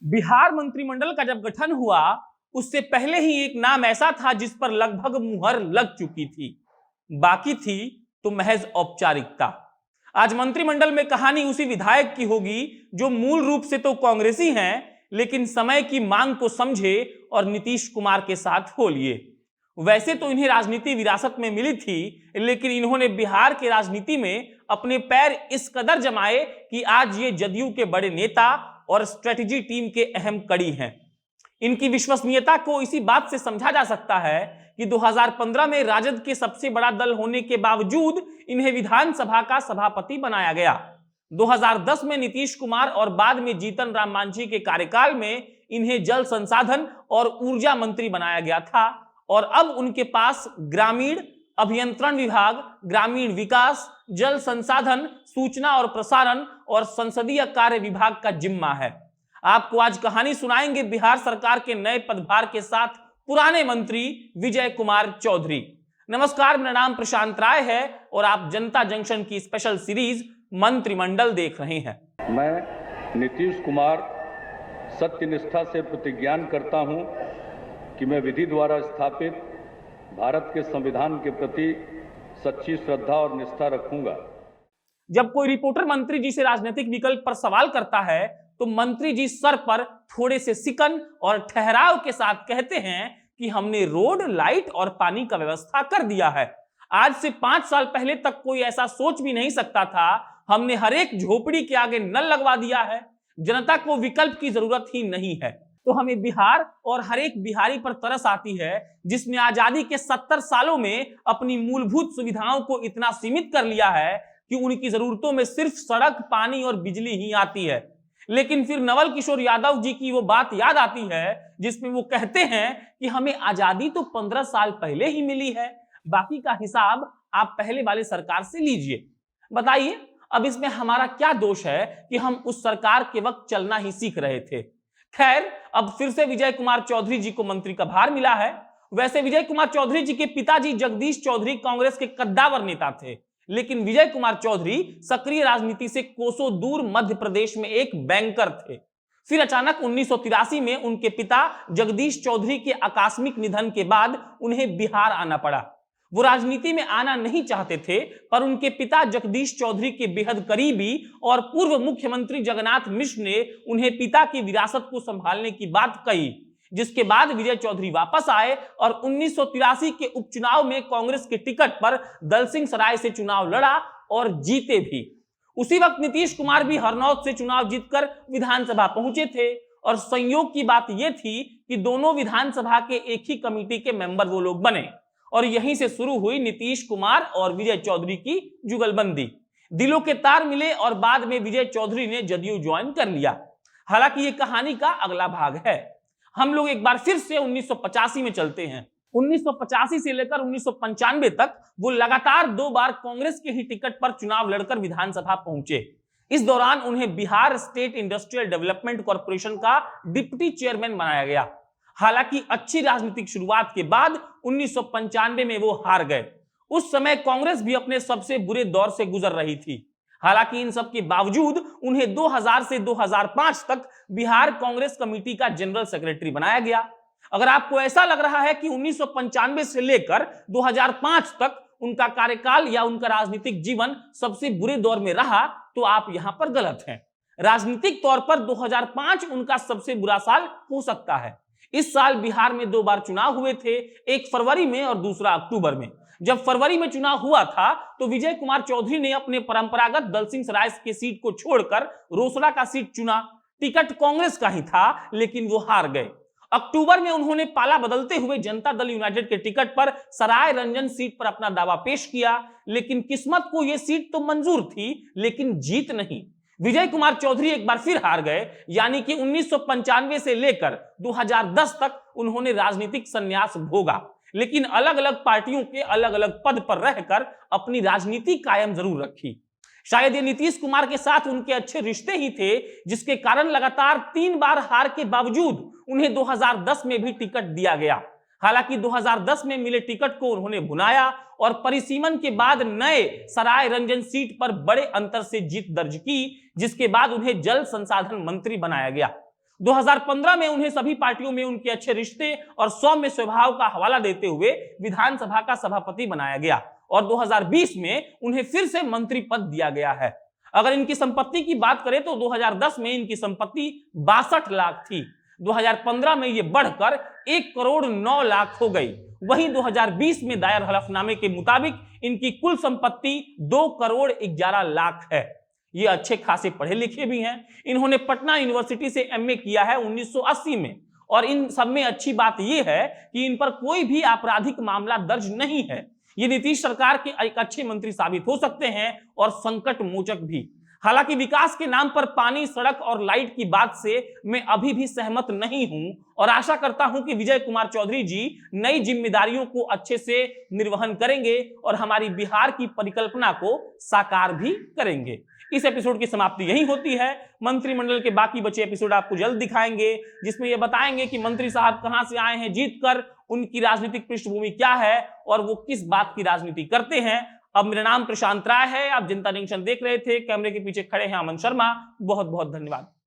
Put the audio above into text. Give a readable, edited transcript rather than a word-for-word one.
बिहार मंत्रिमंडल का जब गठन हुआ उससे पहले ही एक नाम ऐसा था जिस पर लगभग मुहर लग चुकी थी, बाकी थी तो महज औपचारिकता। आज मंत्रिमंडल में कहानी उसी विधायक की होगी जो मूल रूप से तो कांग्रेसी हैं, लेकिन समय की मांग को समझे और नीतीश कुमार के साथ हो लिए। वैसे तो इन्हें राजनीति विरासत में मिली थी, लेकिन इन्होंने बिहार के राजनीति में अपने पैर इस कदर जमाए कि आज ये जदयू के बड़े नेता और स्ट्रेटेजी टीम के अहम कड़ी हैं। इनकी विश्वसनीयता को इसी बात से समझा जा सकता है कि 2015 में राजद के सबसे बड़ा दल होने के बावजूद इन्हें विधानसभा का सभापति बनाया गया। 2010 में नीतीश कुमार और बाद में जीतन राम मांझी के कार्यकाल में इन्हें जल संसाधन और ऊर्जा मंत्री बनाया गया था और अब उनके पास ग्रामीण अभियंत्रण विभाग, ग्रामीण विकास, जल संसाधन, सूचना और प्रसारण और संसदीय कार्य विभाग का जिम्मा है। आपको आज कहानी सुनाएंगे बिहार सरकार के नए पदभार के साथ पुराने मंत्री विजय कुमार चौधरी। नमस्कार, मेरा नाम प्रशांत राय है और आप जनता जंक्शन की स्पेशल सीरीज मंत्रिमंडल देख रहे हैं। मैं नीतीश कुमार सत्यनिष्ठा से प्रतिज्ञान करता हूं कि मैं विधि द्वारा स्थापित भारत के संविधान के प्रति सच्ची श्रद्धा और निष्ठा रखूंगा। जब कोई रिपोर्टर मंत्री जी से राजनीतिक विकल्प पर सवाल करता है तो मंत्री जी सर पर थोड़े से सिकन और ठहराव के साथ कहते हैं कि हमने रोड, लाइट और पानी का व्यवस्था कर दिया है। आज से 5 साल पहले तक कोई ऐसा सोच भी नहीं सकता था। हमने हर एक झोपड़ी के आगे नल लगवा दिया है। जनता को विकल्प की जरूरत ही नहीं है। तो हमें बिहार और हर एक बिहारी पर तरस आती है जिसने आजादी के 70 सालों में अपनी मूलभूत सुविधाओं को इतना सीमित कर लिया है कि उनकी जरूरतों में सिर्फ सड़क, पानी और बिजली ही आती है। लेकिन फिर नवल किशोर यादव जी की वो बात याद आती है जिसमें वो कहते हैं कि हमें आजादी तो 15 साल पहले ही मिली है, बाकी का हिसाब आप पहले वाले सरकार से लीजिए। बताइए अब इसमें हमारा क्या दोष है कि हम उस सरकार के वक्त चलना ही सीख रहे थे। खैर, अब फिर से विजय कुमार चौधरी जी को मंत्री का भार मिला है। वैसे विजय कुमार चौधरी जी के पिताजी जगदीश चौधरी कांग्रेस के कद्दावर नेता थे, लेकिन विजय कुमार चौधरी सक्रिय राजनीति से कोसों दूर मध्य प्रदेश में एक बैंकर थे। फिर अचानक 1983 में उनके पिता जगदीश चौधरी के आकस्मिक निधन के बाद उन्हें बिहार आना पड़ा। वो राजनीति में आना नहीं चाहते थे, पर उनके पिता जगदीश चौधरी के बेहद करीबी और पूर्व मुख्यमंत्री जगन्नाथ मिश्र ने उन्हें पिता की विरासत को संभालने की बात कही, जिसके बाद विजय चौधरी वापस आए और 1983 के उपचुनाव में कांग्रेस के टिकट पर दलसिंह सराय से चुनाव लड़ा और जीते भी। उसी वक्त नीतीश कुमार भी हरनौत से चुनाव जीतकर विधानसभा पहुंचे थे और संयोग की बात यह थी कि दोनों विधानसभा के एक ही कमेटी के मेंबर वो लोग बने और यहीं से शुरू हुई नीतीश कुमार और विजय चौधरी की जुगलबंदी। दिलों के तार मिले और बाद में विजय चौधरी ने जदयू ज्वाइन कर लिया। हालांकि ये कहानी का अगला भाग है। हम लोग एक बार फिर से 1985 में चलते हैं। 1985 से लेकर 1995 तक वो लगातार 2 बार कांग्रेस के ही टिकट पर चुनाव लड़कर विधानसभा पहुंचे। इस दौरान उन्हें Bihar state industrial development corporation का डिप्टी चेयरमैन बनाया गया। हालांकि अच्छी राजनीतिक शुरुआत के बाद 1995 में वो हार गए। उस समय कांग्रेस भी अपने सबसे बुरे दौर से गुजर रही थी। हालांकि इन सब के बावजूद उन्हें 2000 से 2005 तक बिहार कांग्रेस कमेटी का जनरल सेक्रेटरी बनाया गया। अगर आपको ऐसा लग रहा है कि 1995 से लेकर 2005 तक उनका कार्यकाल या उनका राजनीतिक जीवन सबसे बुरे दौर में रहा, तो आप यहां पर गलत हैं। राजनीतिक तौर पर 2005 उनका सबसे बुरा साल हो सकता है। इस साल बिहार में 2 बार चुनाव हुए थे, एक फरवरी में और दूसरा अक्टूबर में। जब फरवरी में चुनाव हुआ था तो विजय कुमार चौधरी ने अपने परंपरागत दलसिंह सराय के सीट को छोड़कर रोसड़ा का सीट चुना। टिकट कांग्रेस का ही था, लेकिन वो हार गए। अक्टूबर में उन्होंने पाला बदलते हुए जनता दल यूनाइटेड के टिकट पर सराय रंजन सीट पर अपना दावा पेश किया, लेकिन किस्मत को यह सीट तो मंजूर थी, लेकिन जीत नहीं। विजय कुमार चौधरी एक बार फिर हार गए, यानी कि 1995 से लेकर 2010 तक उन्होंने राजनीतिक संन्यास भोगा, लेकिन अलग अलग पार्टियों के अलग अलग पद पर रहकर अपनी राजनीति कायम जरूर रखी। शायद ये नीतीश कुमार के साथ उनके अच्छे रिश्ते ही थे, जिसके कारण लगातार 3 बार हार के बावजूद उन्हें 2010 में भी टिकट दिया गया। हालांकि 2010 में मिले टिकट को उन्होंने भुनाया और परिसीमन के बाद नए सराय रंजन सीट पर बड़े अंतर से जीत दर्ज की, जिसके बाद उन्हें जल संसाधन मंत्री बनाया गया। 2015 में उन्हें सभी पार्टियों में उनके अच्छे रिश्ते और सौम्य स्वभाव का हवाला देते हुए विधानसभा का सभापति बनाया गया और 2020 में उन्हें फिर से मंत्री पद दिया गया है। अगर इनकी संपत्ति की बात करें तो 2010 में इनकी संपत्ति 62 लाख थी। 2015 में यह बढ़कर 1,09,00,000 हो गई। वहीं 2020 में दायर हलफनामे के मुताबिक इनकी कुल संपत्ति 2,11,00,000 है। ये अच्छे खासे पढ़े लिखे भी हैं। इन्होंने पटना यूनिवर्सिटी से एमए किया है 1980 में और इन सब में अच्छी बात यह है कि इन पर कोई भी आपराधिक मामला दर्ज नहीं है। ये नीतीश सरकार के एक अच्छे मंत्री साबित हो सकते हैं और संकट मोचक भी। हालांकि विकास के नाम पर पानी, सड़क और लाइट की बात से मैं अभी भी सहमत नहीं हूं और आशा करता हूं कि विजय कुमार चौधरी जी नई जिम्मेदारियों को अच्छे से निर्वहन करेंगे और हमारी बिहार की परिकल्पना को साकार भी करेंगे। इस एपिसोड की समाप्ति यही होती है। मंत्रिमंडल के बाकी बचे एपिसोड आपको जल्द दिखाएंगे, जिसमें यह बताएंगे कि मंत्री साहब कहां से आए हैं जीतकर, उनकी राजनीतिक पृष्ठभूमि क्या है और वो किस बात की राजनीति करते हैं। अब मेरा नाम प्रशांत राय है, आप जनता जंक्शन देख रहे थे। कैमरे के पीछे खड़े हैं अमन शर्मा। बहुत बहुत धन्यवाद।